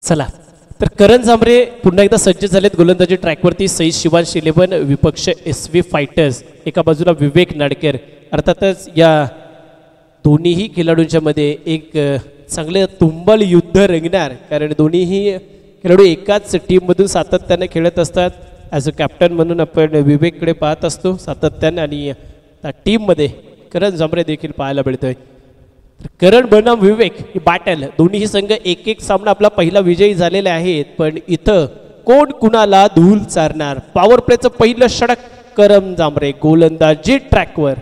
चला तर करण झांबरे पुन्हा एकदा सज्ज झालेत गोलंदाजी ट्रॅकवरती. सई शिवांश 11 विपक्ष SV फायटर्स, एका बाजूला विवेक नाडकर. अर्थातच या दोन्हीही खेळाडूंच्या मध्ये एक चांगले तुंबळ युद्ध रंगणार, कारण दोन्हीही खेळाडू एकाच टीममधून सातत्याने खेळत असतात. ॲज अ कॅप्टन म्हणून आपण विवेककडे पाहत असतो सातत्याने, आणि त्या टीममध्ये करण झांबरे देखील पाहायला मिळतोय. करण बनाम विवेक ही बॅटल, दोन्ही संघ एक एक सामना आपला पहिला विजयी झालेले आहेत. पण इथं कोण कुणाला धूल चारणार? पॉवर प्लेचं पहिलं षटक करण झांबरे गोलंदाजी ट्रॅकवर.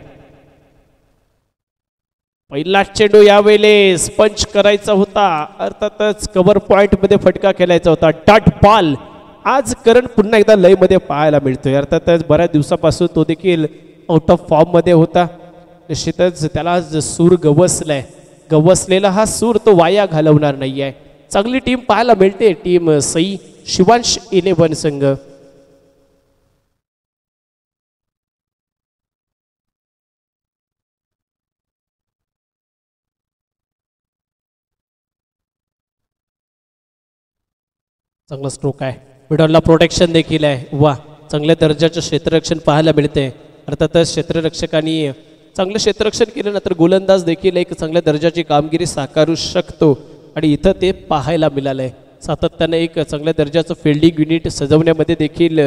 पहिला चेंडू यावेळेस पंच करायचा होता, अर्थातच कव्हर पॉइंट मध्ये फटका खेळायचा होता. डॉट बॉल आज करण पुन्हा एकदा लय मध्ये पाहायला मिळतोय. अर्थातच बऱ्याच दिवसापासून तो देखील आउट ऑफ फॉर्म मध्ये होता. निश्चितच त्याला सूर गवसलाय, गवसलेला हा सूर तो वाया घालवणार नाहीये. चांगली टीम पाहायला मिळते, टीम सई शिवांश 11 संघ. चांगला स्ट्रोक आहे, मिडॉलला प्रोटेक्शन देखील आहे. वा, चांगल्या दर्जाचं क्षेत्ररक्षण पाहायला मिळते. अर्थातच क्षेत्ररक्षकांनी चांगलं क्षेत्ररक्षण केलं ना तर गोलंदाज देखील एक चांगल्या दर्जाची कामगिरी साकारू शकतो, आणि इथं ते पाहायला मिळालंय. सातत्याने एक चांगल्या दर्जाचं फिल्डिंग युनिट सजवण्यामध्ये देखील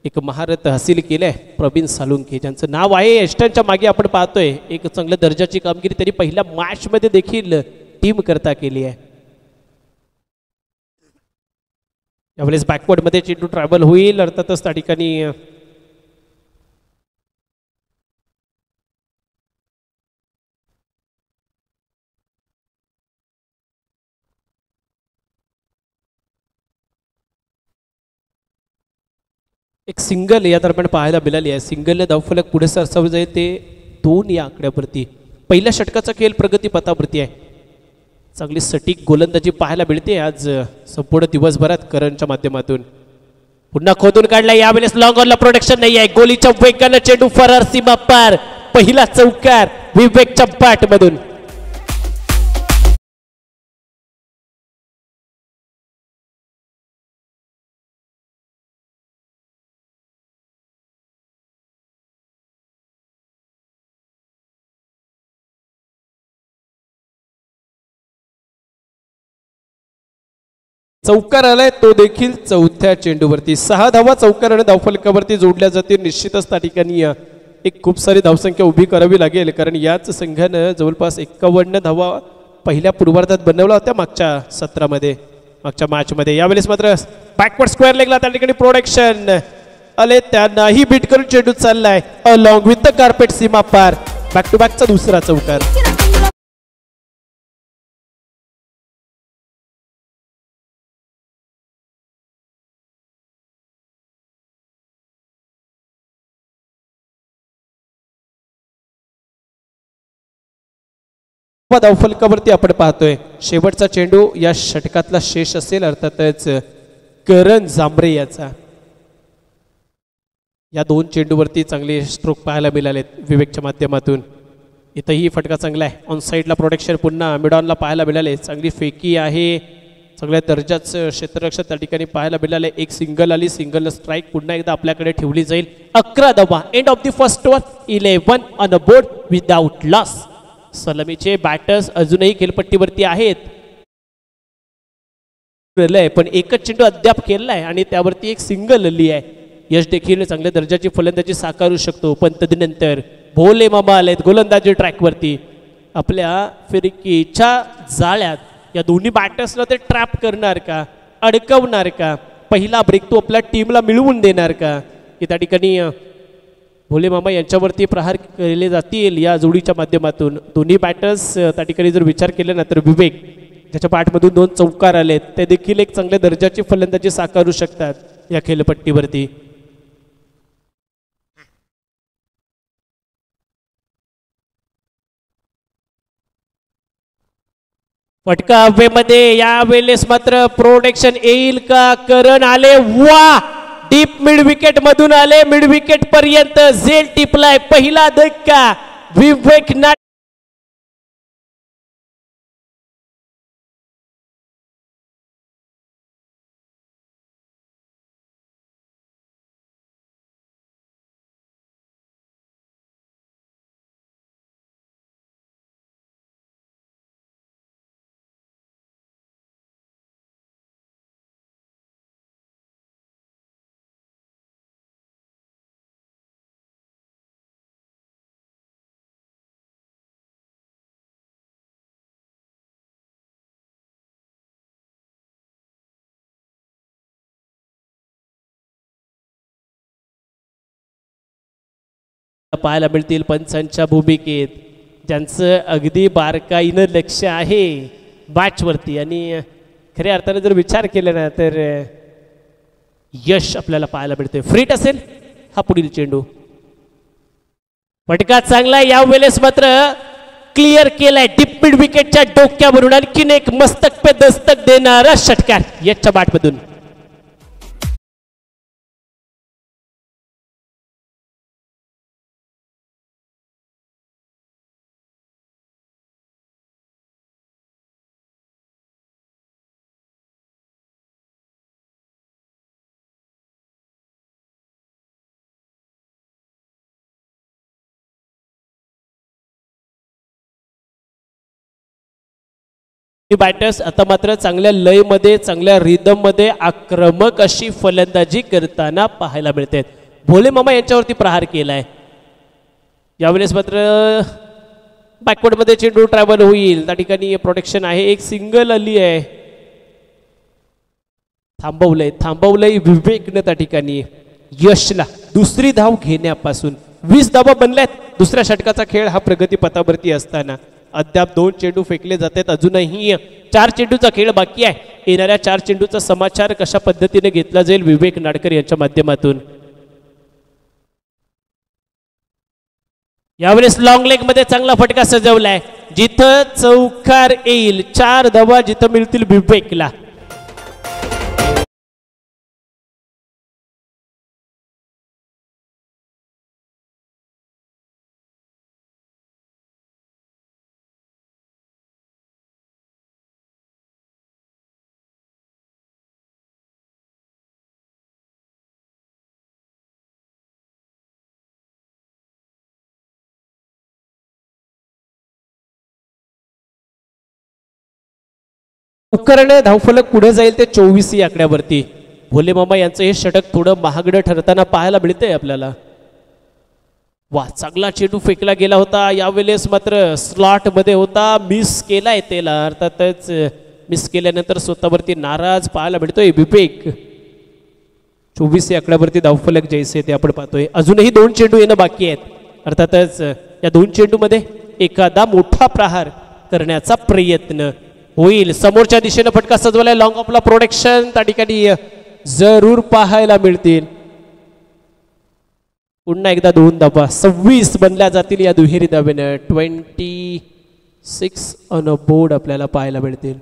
एक महारथ हासिल केलंय प्रवीण सालुंके, ज्यांचं नाव आहे एस्टनच्या मागे. आपण पाहतोय एक चांगल्या दर्जाची कामगिरी त्यांनी पहिल्या मॅच मध्ये देखील टीम करता केली आहे. यावेळेस बॅकवर्ड मध्ये चेंडू ट्रॅव्हल होईल. अर्थातच त्या ठिकाणी एक सिंगल या दरम्यान पाहायला मिळाली आहे. सिंगलने धावफलक पुढे सरसावलं जाईल ते 2 या आकड्यावरती. पहिल्या षटकाचा खेळ प्रगती पथावरती आहे. चांगली सटीक गोलंदाजी पाहायला मिळते आज संपूर्ण दिवसभरात करणच्या माध्यमातून. पुन्हा खोदून काढला, यावेळेस लॉंग ऑनला प्रोटेक्शन नाही आहे. गोलीच्या वेगानं चेंडू फरार सीमा पार. पहिला चौकार विवेकच्या बॅट मधून. चौकार आलाय तो देखील चौथ्या चेंडूवरती. 6 धावा चौकाराने धावफलकावरती जोडल्या जातील. निश्चितच त्या ठिकाणी एक खूप सारी धावसंख्या उभी करावी लागेल, कारण याच संघानं जवळपास 51 धावा पहिल्या पूर्वार्धात बनवला होत्या मागच्या सत्रामध्ये, मागच्या मॅच मध्ये. यावेळेस मात्र बॅकवर्ड स्क्वेअर लेगला त्या ठिकाणी प्रोटेक्शन आले, त्यांनाही बीट करून चेंडू चाललाय अलॉंग विथ द कार्पेट सीमा पार. बॅक टू बॅकचा दुसरा चौकार. धावफलकावरती आपण पाहतोय शेवटचा चेंडू या षटकातला शेष असेल, अर्थातच करण झांबरे याचा. या 2 चेंडूवरती चांगले स्ट्रोक पाहायला मिळालेत विवेकच्या माध्यमातून. इथंही फटका चांगला आहे. ऑन साईडला प्रोटेक्शन पुन्हा मिडॉनला पाहायला मिळाले. चांगली फेकी आहे, चांगल्या दर्जाचं क्षेत्ररक्षण त्या ठिकाणी पाहायला मिळाले. एक सिंगल आली, सिंगल स्ट्राईक पुन्हा एकदा आपल्याकडे ठेवली जाईल. 11 धावा, end of the first over. 11 on a board without loss. सलामीचे बॅटर्स अजूनही खेळपट्टीवरती आहेत, पण एकच चेंडू अद्याप केलाय आणि त्यावरती एक सिंगल आली आहे. यश देखील चांगल्या दर्जाची फलंदाजी साकारू शकतो, पण तदनंतर भोले मामा आलेत गोलंदाजी ट्रॅकवरती. आपल्या फिरकीच्या जाळ्यात या दोन्ही बॅटर्सला ते ट्रॅप करणार का, अडकवणार का, पहिला ब्रेक तो आपल्या टीमला मिळवून देणार का, की त्या ठिकाणी भोले मामा यांच्यावरती प्रहार केले जातील या जोडीच्या माध्यमातून. दोन्ही बॅटर्स त्या ठिकाणी जर विचार केला ना तर विवेक, ज्याच्या बॅटमधून 2 चौकार आलेत, ते देखील एक चांगल्या दर्जाची फलंदाजी साकारू शकतात या खेळपट्टीवरती. फटका हवेमध्ये, यावेळेस मात्र प्रोटेक्शन येईल का? करण आले, वा, डीप मिड विकेट मधून आले, मिड विकेट पर्यंत झेल टिपलाय. पहिला धक्का विवेक ना पाहायला मिळतील पंचांच्या भूमिकेत, ज्यांचं अगदी बारकाईनं लक्ष आहे मॅचवरती आणि खऱ्या अर्थाने जर विचार केला ना तर यश आपल्याला पाहायला मिळते. फ्रीट असेल हा पुढील चेंडू, फटका चांगला यावेळेस मात्र क्लिअर केलाय डीप मिड विकेटच्या डोक्यावरून. आणखीन एक मस्तक पे दस्तक देणारा षटकार यशच्या बॅटमधून. बॅटर्स आता मात्र चांगल्या लयमध्ये चांगल्या रिदम मध्ये आक्रमक अशी फलंदाजी करताना पाहायला मिळते. भोले मामा यांच्यावरती प्रहार केलाय. यावेळेस मात्र बॅकवर्ड मध्ये चेंडू ट्रॅव्हल होईल, त्या ठिकाणी प्रोटेक्शन आहे. एक सिंगल आली आहे, थांबवलंय विवेकनं त्या ठिकाणी यशला दुसरी धाव घेण्यापासून. 20 धावा बनल्यात दुसऱ्या षटकाचा खेळ हा प्रगती पथावरती असताना. अद्याप 2 चेंडू फेकले जातात, अजूनही 4 चेंडूचा खेळ बाकी आहे. येणाऱ्या 4 चेंडूचा समाचार कशा पद्धतीने घेतला जाईल विवेक नाडकर यांच्या माध्यमातून. यावेळेस लॉंग लेग मध्ये चांगला फटका सजवलाय, जिथं चौकार येईल 4 धावा जिथं मिळतील विवेकला. लवकरने धावफलक पुढे जाईल ते 24 या आकड्यावरती. भोले मामा यांचं हे षटक थोडं महागडं ठरताना पाहायला मिळतंय आपल्याला. वा, चांगला चेंडू फेकला गेला होता, यावेळेस मात्र स्लॉट मध्ये होता, मिस केलाय त्याला. अर्थातच मिस केल्यानंतर स्वतःवरती नाराज पाहायला मिळतोय विवेक. 24 या आकड्यावरती धावफलक जैसे ते आपण पाहतोय. अजूनही 2 चेंडू येणं बाकी आहेत. अर्थातच या 2 चेंडू मध्ये एखादा मोठा प्रहार करण्याचा प्रयत्न होईल. समोरच्या दिशेने फटका सजवलाय, लॉंग ऑफला प्रोटेक्शन त्या ठिकाणी जरूर पाहायला मिळतील. पुन्हा एकदा 2 धावा 26 बनल्या जातील या दुहेरी धावेनं. 26 ऑन अ बोर्ड आपल्याला पाहायला मिळतील.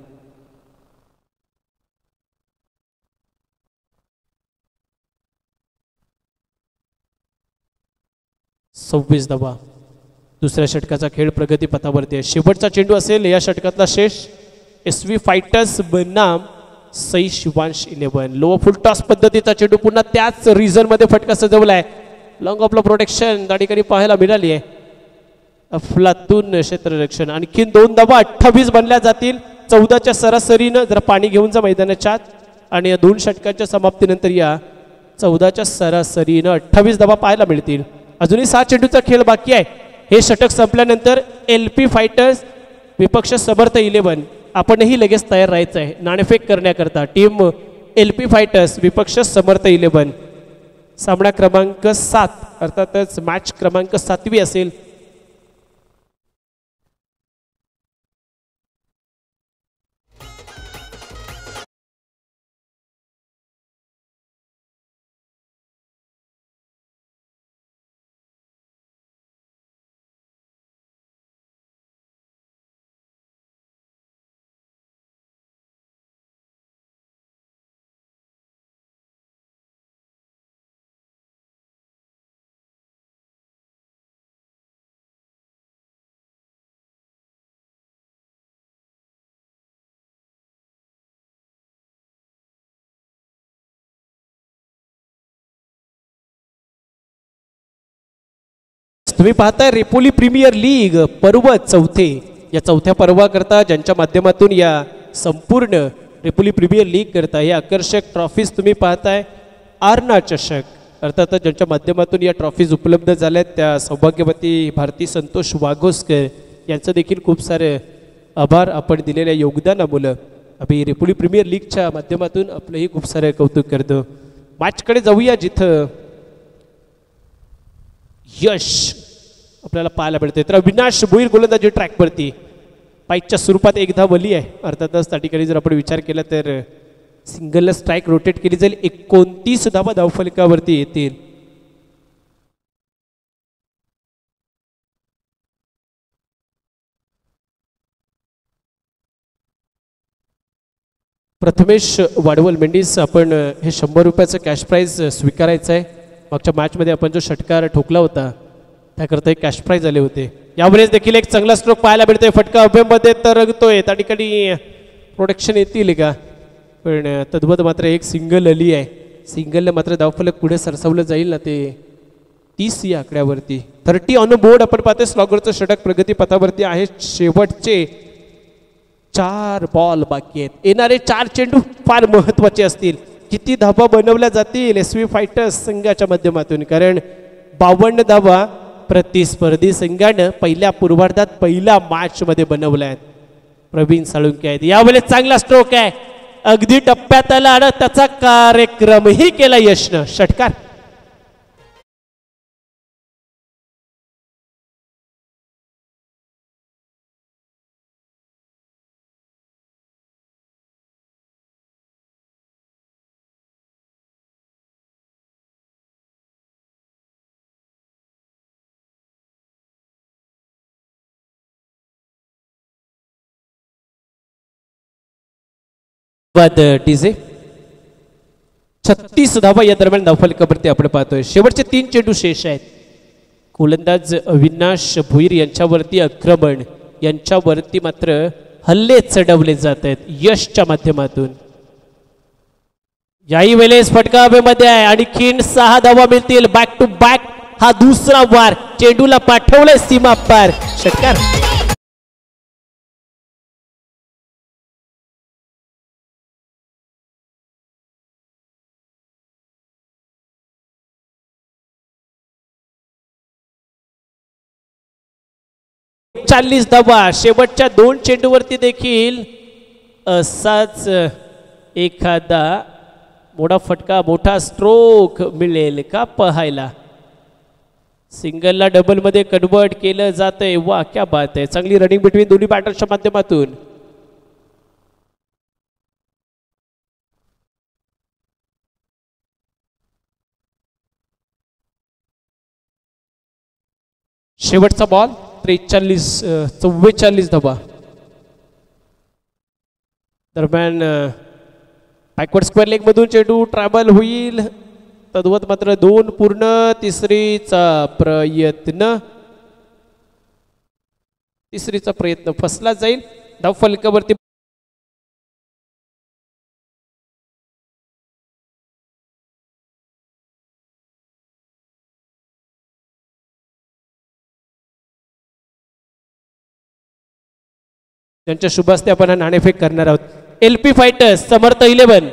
सव्वीस धावा. दुसऱ्या षटकाचा खेळ प्रगती पथावरती आहे. शेवटचा चेंडू असेल या षटकातला शेष. SV फायटर्स बनाम सई शिवांश 11. लो फुल टॉस पद्धतीचा चेंडू पुन्हा त्याच रिझन मध्ये फटका सजवलाय. लॉंग ऑफला प्रोटेक्शन त्या ठिकाणी पाहायला मिळाली आहे. अफलातून क्षेत्ररक्षण. आणखीन 2 धावा 28 बनल्या जातील 14च्या सरासरीनं. जरा पाणी घेऊन जा मैदानाच्या आत. आणि या 2 षटकांच्या समाप्तीनंतर या 14च्या सरासरीनं 28 धावा पाहायला मिळतील. अजूनही 6 चेंडूचा खेळ बाकी आहे. हे षटक संपल्यानंतर LP फायटर्स विपक्ष समर्थ 11 आपणही लगेच तयार राहायचं आहे नाणेफेक करण्याकरता. टीम LP फायटर्स विपक्ष समर्थ 11. सामना क्रमांक 7 अर्थातच मॅच क्रमांक 7वी असेल. तुम्ही पाहताय रेपोली प्रीमियर लीग पर्व 4. या 4थ्या पर्वाकरता ज्यांच्या माध्यमातून या संपूर्ण रेपोली प्रीमियर लीग करता हे आकर्षक ट्रॉफीज तुम्ही पाहताय. आर्ना चषक अर्थात ज्यांच्या माध्यमातून या ट्रॉफीज उपलब्ध झाल्यात त्या सौभाग्यवती भारती संतोष वाघोसकर यांचं देखील खूप सारे आभार. आपण दिलेल्या योगदानामुळे आम्ही रेपोली प्रीमियर लीगच्या माध्यमातून आपलंही खूप सारे कौतुक करतो. मॅचकडे जाऊया जिथं यश आपल्याला पाहायला मिळते. तर अविनाश भोईर गोलंदाजी ट्रॅकवरती पाईकच्या स्वरूपात एक धाव आली आहे. अर्थातच त्या ठिकाणी जर आपण विचार केला तर सिंगलला स्ट्राईक रोटेट केली जाईल. 29 धावा धावफलकावरती येतील. प्रथमेश वाडवल मेंढीस आपण हे 100 रुपयाचं कॅश प्राईज स्वीकारायचं आहे. मागच्या मॅचमध्ये आपण जो षटकार ठोकला होता त्याकरता एक कॅश प्राईज आले होते. यावेळेस देखील एक चांगला स्ट्रोक पाहायला मिळतोय. फटका अभ्यमध्ये तरंगतोय. त्या ठिकाणी प्रोटेक्शन येतील का, पण तद्वत मात्र एक सिंगल आली आहे. सिंगलला मात्र धावफलक पुढे सरसावलं जाईल ना, ते 30 या आकड्यावरती. 30 ऑन बोर्ड आपण पाहतोय. स्लॉगरचं षटक प्रगती पथावरती आहे. शेवटचे 4 बॉल बाकी आहेत. येणारे 4 चेंडू फार महत्वाचे असतील. किती धावा बनवल्या जातील SV फायटर्स संघाच्या माध्यमातून, कारण 52 धावा प्रतिस्पर्धी संघानं पहिल्या पूर्वार्धात पहिल्या मॅच मध्ये बनवल्या आहेत. प्रवीण साळुंके आहेत. यावेळेस चांगला स्ट्रोक आहे. अगदी टप्प्यात आला आणि त्याचा कार्यक्रमही केला यशनं. षटकार डीजे 36 धावा या दरम्यान धावफलकावरती आपण पाहतोय. शेवटचे 3 चेंडू शेष आहेत. गोलंदाज अविनाश भोईर यांच्यावरती आक्रमण, यांच्यावरती मात्र हल्ले चढवले जात आहेत यशच्या माध्यमातून. याही वेळेस फटका हवेमध्ये आहे. आणखीन 6 धावा मिळतील. बॅक टू बॅक हा दुसरा वार. चेंडूला पाठवले सीमा पार. षटकार चाळीस धावा. शेवटच्या 2 चेंडूवरती देखील असाच एखादा मोठा फटका, मोठा स्ट्रोक मिळेल का पाहायला. सिंगलला डबल मध्ये कन्वर्ट केलं जातंय. वा क्या बात आहे. चांगली रनिंग बिटवीन दोन्ही बॅटर्सच्या माध्यमातून. शेवटचा बॉल 44 धावा दरम्यान. बॅकवर्ड स्क्वेअर लेग मधून चेंडू ट्रॅव्हल होईल. तद्वत मात्र 2 पूर्ण. तिसरीचा प्रयत्न फसला जाईल. धावफलकावरती त्यांच्या शुभ हस्ते आपण नाणेफेक करणार आहोत. LP फायटर्स समर्थ 11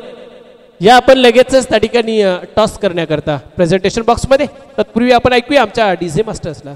या आपण लगेचच त्या ठिकाणी टॉस करण्याकरता प्रेझेंटेशन बॉक्समध्ये. तत्पूर्वी आपण ऐकूया आमच्या डीजे मास्टर्सला.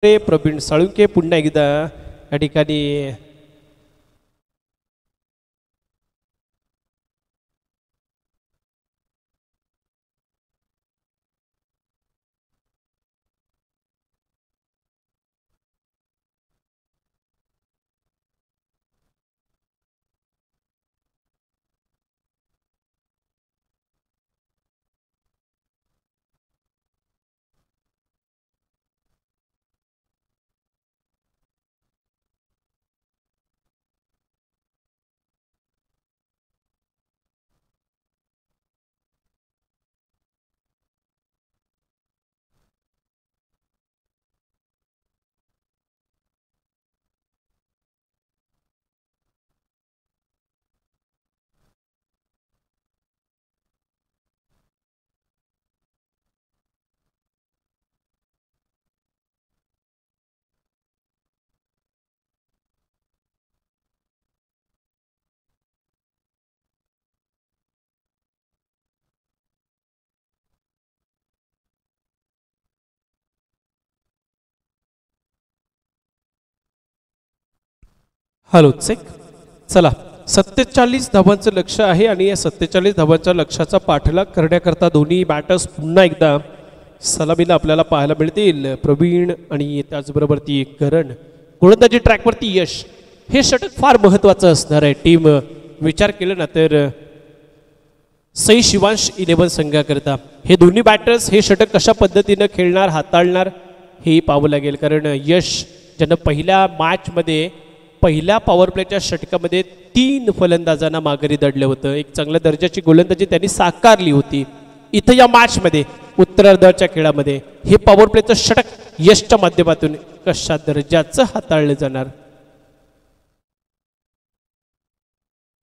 प्रवीण साळुंके पुन्हा एकदा या ठिकाणी हॅलो चेक चला 47 धावांचं लक्ष आहे आणि या 47 धावांच्या लक्ष्याचा पाठलाग करण्याकरता दोन्ही बॅटर्स पुन्हा एकदा सलामीला आपल्याला पाहायला मिळतील प्रवीण आणि त्याचबरोबर ती करण गोलंदाजी ट्रॅकवरती यश हे षटक फार महत्त्वाचं असणार आहे टीम विचार केला ना तर सई शिवांश 11 संघाकरता हे दोन्ही बॅटर्स हे षटक कशा पद्धतीनं खेळणार हाताळणार हे पाहावं लागेल कारण यश ज्यानं पहिल्या मॅचमध्ये पहिल्या पॉवर प्लेच्या षटकामध्ये 3 फलंदाजांना माघारी दडलं होतं एक चांगल्या दर्जाची गोलंदाजी त्यांनी साकारली होती इथं या मॅचमध्ये उत्तरार्धाच्या खेळामध्ये हे पॉवर प्लेचं षटक यशच्या माध्यमातून कशा दर्जाचं हाताळलं जाणार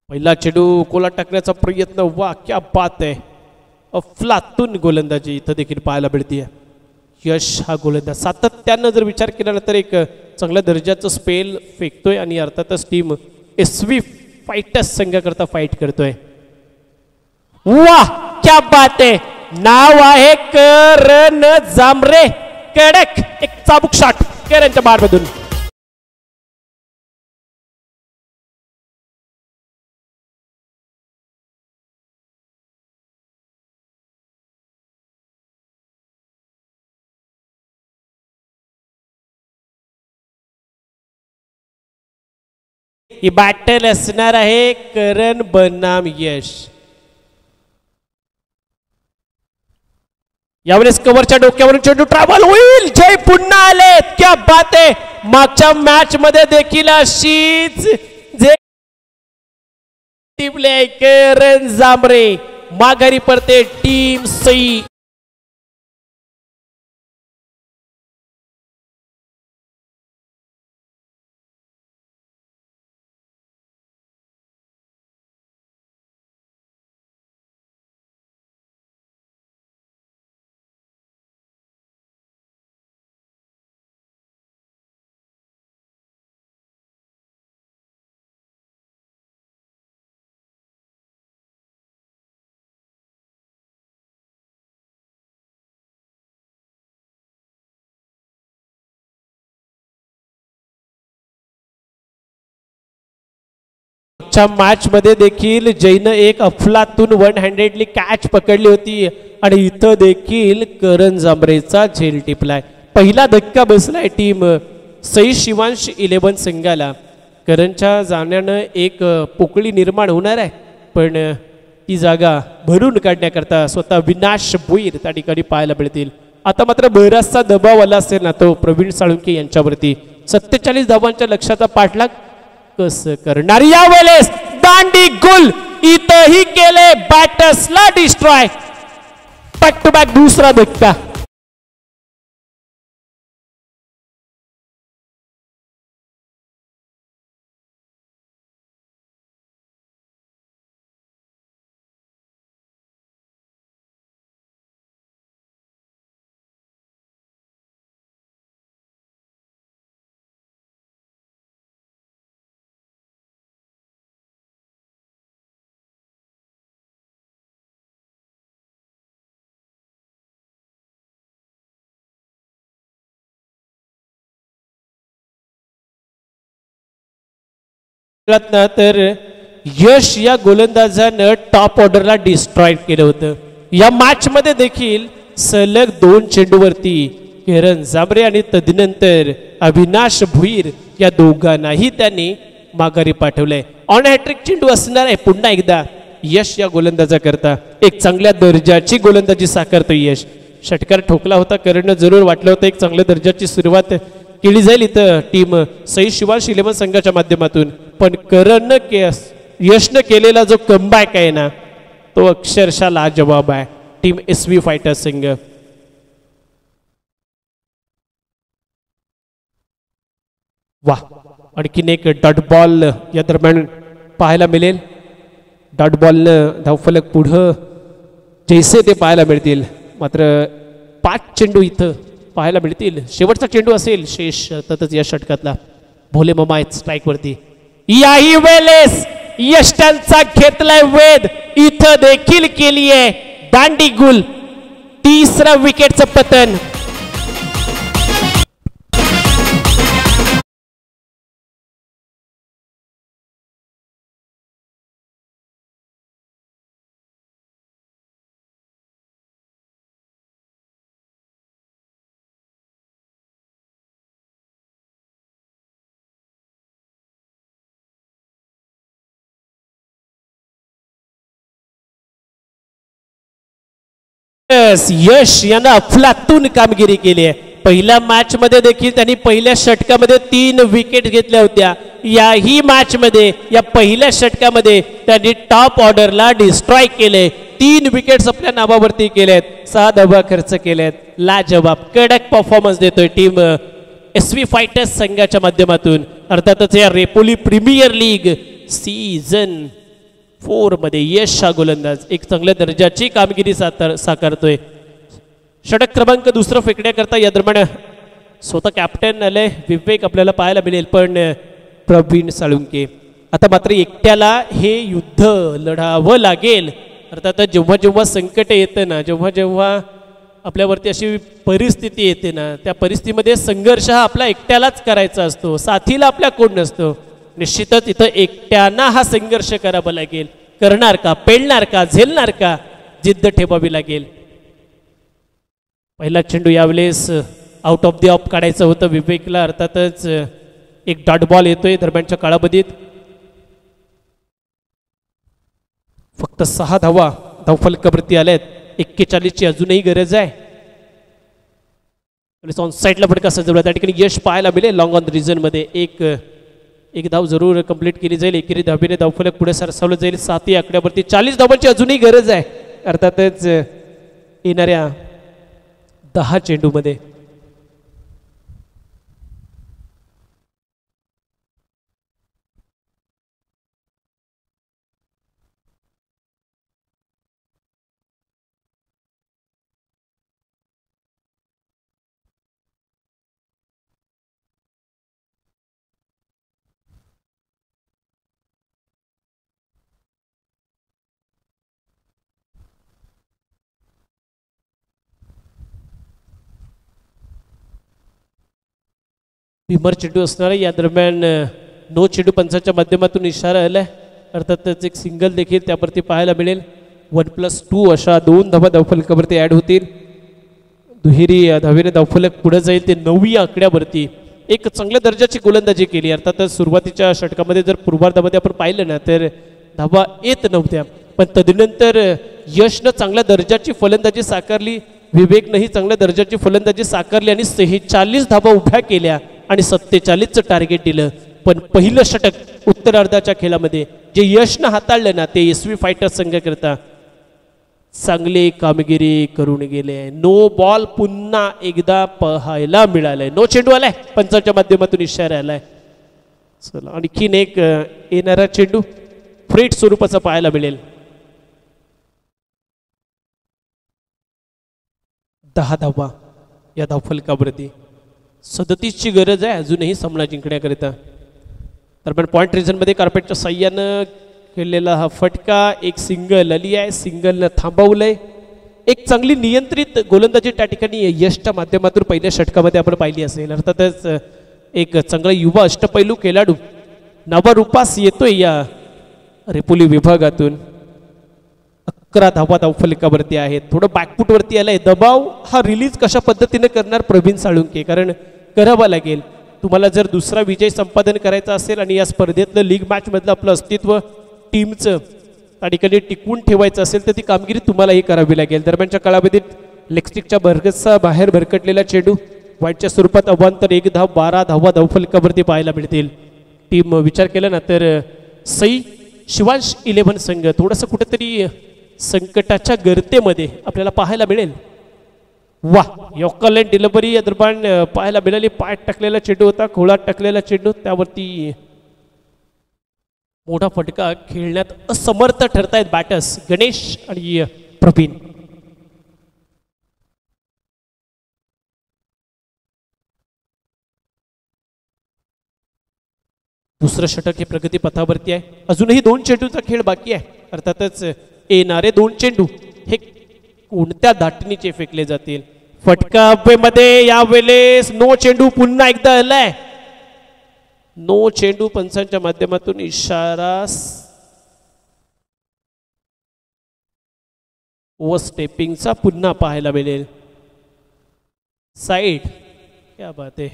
पहिला चेंडू कोला टाकण्याचा प्रयत्न वा क्या बात आहे अफलातून गोलंदाजी इथं देखील पाहायला मिळते यश हा गोलंदाज सातत्यानं जर विचार केला तर एक चांगल्या दर्जाचं स्पेल फेकतोय आणि अर्थातच टीम SV फायटर्स संघाकरता फाईट करतोय वाह क्या बात आहे नाव आहे करण जांभरे कडक एक चाबूक शॉट करणच्या बारमधून ही बॅटल असणार आहे करण बनाम यश यावेळेस कव्हरच्या डोक्यावरून चेंडू ट्रॅव्हल होईल जय पुन्हा आले क्या बात आहे मागच्या मॅच मध्ये देखील अशीच जे टीमले करण जांभरे माघारी पडते टीम सई मॅच मध्ये देखील जैन एक अफलातून 1 हँडेडली कॅच पकडली होती आणि इथं देखील करण जांभरेचा झेल टिपलाय पहिला धक्का बसलाय टीम सई शिवांश 11 संघाला करणच्या जाण्यानं एक पोकळी निर्माण होणार आहे पण ती जागा भरून काढण्याकरता स्वतः विनाश भोईर त्या ठिकाणी पाहायला मिळतील आता मात्र बराचसा दबाव आला असेल ना तो प्रवीण साळुंके यांच्यावरती 47 धावांच्या लक्ष्याचा पाठलाग कसं करणार यावेळेस दांडी गुल इथंही केले बॅटर्सला डिस्ट्रॉय बॅक टू बॅक दुसरा धक्का ना तर यश या गोलंदाजानं टॉप ऑर्डरला डिस्ट्रॉय केलं होतं. या मॅच मध्ये देखील सलग 2 चेंडूवरती किरण जांभरे आणि तदनंतर अविनाश भुईर या दोघांनाही त्यांनी माघारी पाठवलंय. ऑन हॅट्रिक चेंडू असणार आहे पुन्हा एकदा यश या गोलंदाजाकरता. एक चांगल्या दर्जाची गोलंदाजी साकारतो यश. षटकार ठोकला होता, करणं जरूर वाटलं होतं एक चांगल्या दर्जाची सुरुवात केली जाईल इथं टीम सई शिवांश 11 संघाच्या माध्यमातून. पण करण यशनं केलेला जो कमबॅक आहे ना तो अक्षरशः लाजवाब आहे. टीम SV फायटर्स संघ वा. आणखीन एक डॉट बॉल या दरम्यान पाहायला मिळेल. डॉट बॉलनं धावफलक पुढं जैसे ते पाहायला मिळतील. मात्र 5 चेंडू इथं पाहायला मिळतील. शेवटचा चेंडू असेल शेष सततच या षटकातला. भोले मामा आहेत स्ट्राईक वरती. याही वेळेस यष्टांचा घेतलाय वेध. इथं देखील केली आहे दांडी गुल. 3रा विकेटचं पतन. यश यानं अफलातून कामगिरी केली आहे. पहिल्या मॅच मध्ये देखील त्यांनी पहिल्या षटकामध्ये 3 विकेट घेतल्या होत्या. याही मॅच मध्ये या पहिल्या षटकामध्ये त्यांनी टॉप ऑर्डरला डिस्ट्रॉय केले. 3 विकेट्स आपल्या नावावरती केलेत. 6 धावा खर्च केलेत. लाजवाब कडक परफॉर्मन्स देतोय टीम SV फायटर्स संघाच्या माध्यमातून. अर्थातच या रेपोली प्रीमियर लीग सीझन 4 मध्ये यश हा गोलंदाज एक चांगल्या दर्जाची कामगिरी साकारतोय. षटक क्रमांक 2 फेकण्याकरता या दरम्यान स्वतः कॅप्टन आले विवेक आपल्याला पाहायला मिळेल. पण प्रवीण साळुंके आता मात्र एकट्याला हे युद्ध लढावं लागेल. अर्थात जेव्हा जेव्हा संकट येतं ना, जेव्हा जेव्हा आपल्यावरती अशी परिस्थिती येते ना, त्या परिस्थितीमध्ये संघर्ष हा आपला एकट्यालाच करायचा असतो. साथीला आपल्या कोण नसतो. निश्चितच इथं एकट्याना हा संघर्ष करावा लागेल. करणार का, पेलणार का, झेलणार का, जिद्द ठेवावी लागेल. पहिला चेंडू यावेळेस आउट ऑफ द ऑफ काढायचं होतं विवेकला. अर्थातच एक डॉट बॉल येतोय दरम्यानच्या काळाबधीत. फक्त 6 धावा धावफलकावरती आल्यात. 41ची अजूनही गरज आहे. ऑन साईडला फटका सजवला. त्या ठिकाणी यश पाहायला मिळेल. लॉंग ऑन रिझन मध्ये एक धाव जरूर कंप्लीट केली जाईल. एकेरी धाबीने धावफलक पुढे सरसावलं जाईल. 7 आकड्यावरती 40 धावांची अजूनही गरज आहे. अर्थातच येणाऱ्या 10 चेंडूमध्ये भीमर चेंडू असणार आहे. या दरम्यान नो चेंडू पंचाच्या माध्यमातून इशारा आलाय. अर्थातच एक सिंगल देखील त्यावरती पाहायला मिळेल. 1+2 अशा 2 धावा धावफलकावरती ॲड होतील. दुहेरी धावेने धावफलक पुढे जाईल. ते 9 आकड्यावरती एक चांगल्या दर्जाची गोलंदाजी केली. अर्थातच सुरुवातीच्या षटकामध्ये जर पूर्वार्धामध्ये आपण पाहिलं ना तर धावा येत नव्हत्या. पण तदनंतर यशनं चांगल्या दर्जाची फलंदाजी साकारली. विवेकनंही चांगल्या दर्जाची फलंदाजी साकारली आणि 46 धावा उभ्या केल्या आणि 47चं टार्गेट दिलं. पण पहिलं षटक उत्तरार्धाच्या खेळामध्ये जे यशनं हाताळलं ना ते SV फायटर्स संघाकरता चांगली कामगिरी करून गेले. नो बॉल पुन्हा एकदा पाहायला मिळालंय. नो चेंडू आलाय. पंचाच्या माध्यमातून इशारा आलाय. चला आणखीन एक येणारा चेंडू फ्रेट स्वरूपाचा पाहायला मिळेल. 10 धावा या धावफलकावरती. 37ची गरज आहे अजूनही सामना जिंकण्याकरिता. दरम्यान पॉईंट रिझनमध्ये कार्पेटच्या साह्यानं खेळलेला हा फटका. एक सिंगल आली आहे. सिंगलनं थांबवलंय. एक चांगली नियंत्रित गोलंदाजी त्या ठिकाणी यशच्या माध्यमातून पहिल्या षटकामध्ये आपण पाहिली असेल. अर्थातच एक चांगला युवा अष्टपैलू खेळाडू नवरूपास येतोय या रेपोली विभागातून. 11 धावा धावफलकावरती आहेत. थोडं बॅकफुटवरती आलंय. दबाव हा रिलीज कशा पद्धतीने करणार प्रवीण साळुंके, कारण करावा लागेल. तुम्हाला जर दुसरा विजय संपादन करायचा असेल आणि या स्पर्धेतलं लीग मॅच मधलं आपलं अस्तित्व टीमचं त्या ठिकाणी टिकवून ठेवायचं असेल तर ती कामगिरी तुम्हालाही करावी लागेल. दरम्यानच्या कालावधीत लेगस्टिकच्या भरगचा बाहेर भरकटलेला चेंडू वाईटच्या स्वरूपात अवांतर 1 धाव 12 धावा धावफलकावरती पाहायला मिळतील. टीम विचार केला ना तर सई शिवांश 11 संघ थोडंसं कुठेतरी संकटाच्या गर्तेमध्ये आपल्याला पाहायला मिळेल. वा, योकल अँड डिलिव्हरी या दरम्यान पाहायला मिळाली. पायात टाकलेला चेंडू होता, खोळात टाकलेला चेंडू, त्यावरती मोठा फटका खेळण्यात असमर्थ ठरतायत बॅटर्स गणेश आणि प्रवीण. दुसरं षटक हे प्रगती पथावरती आहे. अजूनही 2 चेंडूचा खेळ बाकी आहे. अर्थातच येणारे 2 चेंडू हे कोणत्या धाटणीचे फेकले जातील. फटका मध्ये यावेळेस नो चेंडू पुन्हा एकदा आलाय. नो चेंडू पंचांच्या माध्यमातून इशारा. ओव्हर स्टेपिंगचा पुन्हा पाहायला मिळेल. साइड, क्या बात आहे.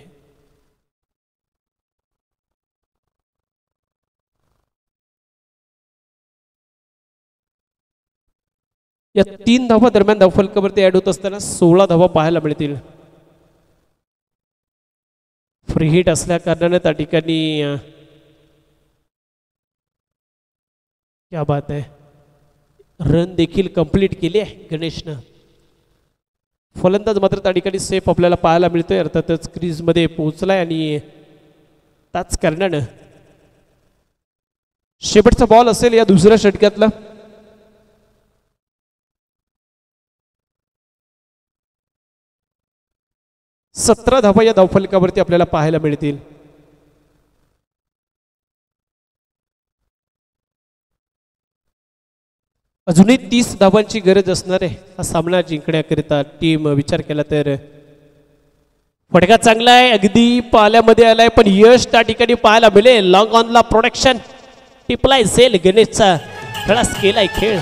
या 3 धावा दरम्यान धावफलकावरती ऍड होत असताना 16 धावा पाहायला मिळतील. फ्री हिट असल्या कारणाने त्या ठिकाणी क्या बात आहे, रन देखील कंप्लीट केली आहे गणेशनं. फलंदाज मात्र त्या ठिकाणी सेफ आपल्याला पाहायला मिळतोय. अर्थातच क्रीज मध्ये पोहोचलाय आणि त्याच कारणानं शेवटचा बॉल असेल या दुसऱ्या षटकातला. 17 धावा या धावफलकावरती आपल्याला पाहायला मिळतील. अजूनही 30 धावांची गरज असणार आहे हा सामना जिंकण्याकरिता. टीम विचार केला तर फटका चांगला आहे, अगदी पाल्यामध्ये आलाय, पण यश त्या ठिकाणी पाहायला मिळेल. लॉंग ऑनला प्रोडक्शन टिपलाय सेल गणेशचा खलास केलाय खेळ.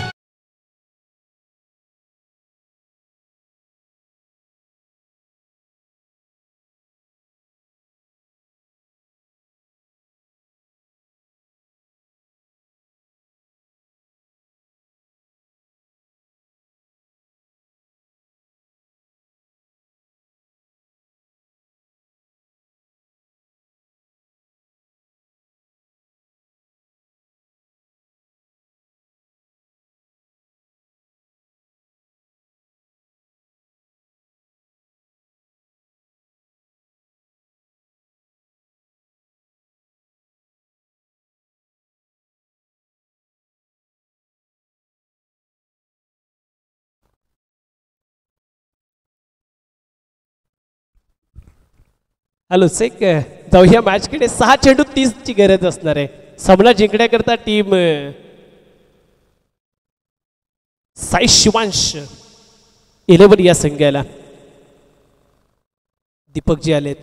हॅलो सेक, जाऊया मॅचकडे. 6 चेंडू 30 ची गरज असणार आहे सामना जिंकण्याकरता. टीम साई शिवांश 11 या संघाला. दीपक जी आलेत,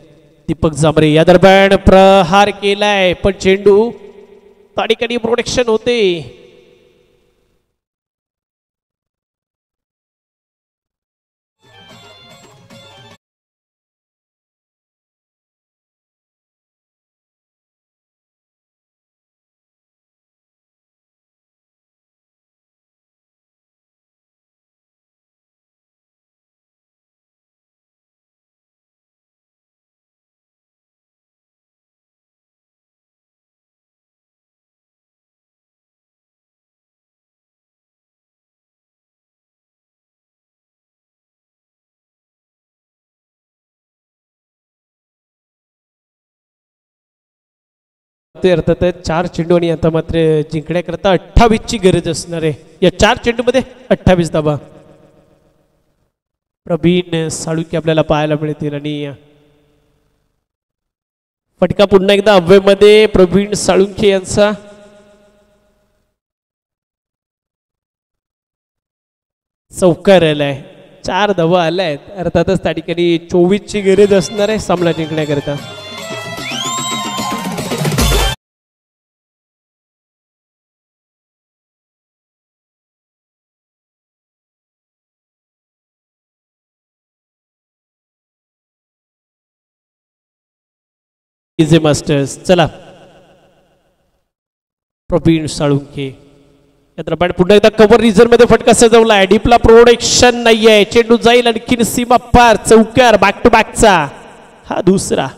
दीपक जांभरे या दरम्यान प्रहार केलाय, पण चेंडू त्या ठिकाणी प्रोटेक्शन होते. अर्थात 4 चेंडू आणि आता मात्र जिंकण्याकरता 28 ची गरज असणार आहे. या 4 चेंडू मध्ये 28 धावा प्रवीण साळुंके आपल्याला पाहायला मिळतील. आणि फटका पुन्हा एकदा अव्वयमध्ये प्रवीण साळुंके यांचा. चौकार आलाय, 4 धावा आल्यात. अर्थातच त्या ठिकाणी 24 ची गरज असणार आहे सामना जिंकण्याकरता. इझे मास्टर्स. चला प्रवीण साळुंखे यात्रपण पुन्हा एकदा कव्हर रिझन मध्ये फटका सजवलाय. डीपला प्रोटेक्शन नाहीये. चेंडू जाईल आणखीन सीमा पार. चौकार बॅक टू बॅकचा हा दुसरा.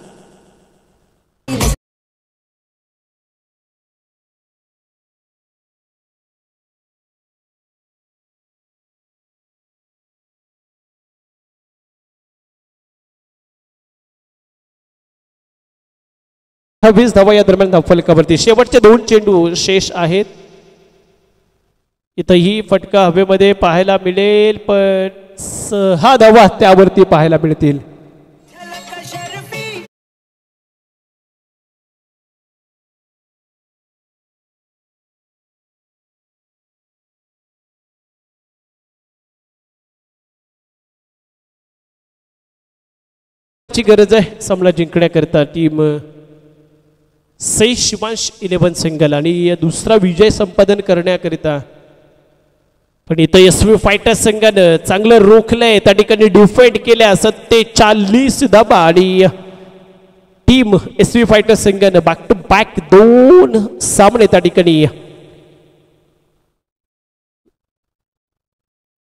हा 20 धावा या दरम्यान धावफलकावरती. शेवटचे 2 चेंडू शेष आहेत. इथंही फटका हवेमध्ये पाहायला मिळेल पण 6 धावा त्यावरती पाहायला मिळतील. ची गरज आहे सामना जिंकण्याकरता टीम सई शिवांश 11 सिंगल आणि दुसरा विजय संपादन करण्याकरिता. पण इथं एसवी फायटर्स संघानं चांगलं रोखलंय. त्या ठिकाणी डिफेंड केल्या 47 धावा आणि टीम एसवी फायटर्स संघानं बॅक टू बॅक 2 सामने त्या ठिकाणी